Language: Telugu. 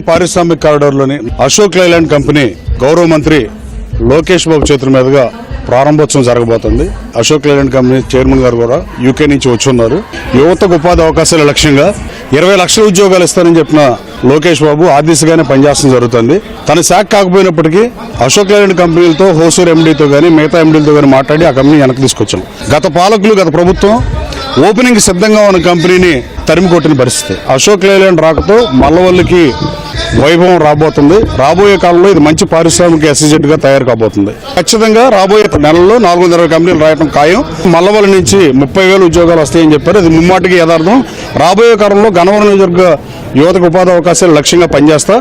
అనకాపల్లి పారిశ్రామిక కారిడార్లోని అశోక్ లైలాండ్ కంపెనీ గౌరవ మంత్రి లోకేష్ బాబు చేతుల మీదుగా ప్రారంభోత్సవం జరగబోతుంది. అశోక్ లైలాండ్ కంపెనీ చైర్మన్ గారు కూడా యూకే నుంచి వచ్చి ఉన్నారు. యువతకు ఉపాధి అవకాశాల లక్ష్యంగా 20 లక్షల ఉద్యోగాలు ఇస్తారని చెప్పిన లోకేష్ బాబు ఆ దిశగానే పనిచేయడం జరుగుతుంది. తన శాఖ కాకపోయినప్పటికీ అశోక్ లైలాండ్ కంపెనీలతో హోసూర్ ఎండీతో కానీ మిగతా ఎండీలతో కానీ మాట్లాడి ఆ కంపెనీ వెనక్కి తీసుకొచ్చాం. గత పాలకులు గత ప్రభుత్వం ఓపెనింగ్ సిద్ధంగా ఉన్న కంపెనీని తరిమి కొట్టిన పరిస్థితి. అశోక్ లైలాండ్ రాకతో మల్లవల్లికి వైభవం రాబోతుంది. రాబోయే కాలంలో ఇది మంచి పారిశ్రామిక ఎస్ఈజెడ్ గా తయారు కాబోతుంది. ఖచ్చితంగా రాబోయే నెలల్లో 420 కంపెనీలు రాయడం ఖాయం. మల్లవల్లి నుంచి 30,000 ఉద్యోగాలు వస్తాయని చెప్పారు. అది ముమ్మాటికి యథార్థం. రాబోయే కాలంలో గన్నవరం నియోజకవర్గ యువతకు ఉపాధి అవకాశాలు లక్ష్యంగా పనిచేస్తా.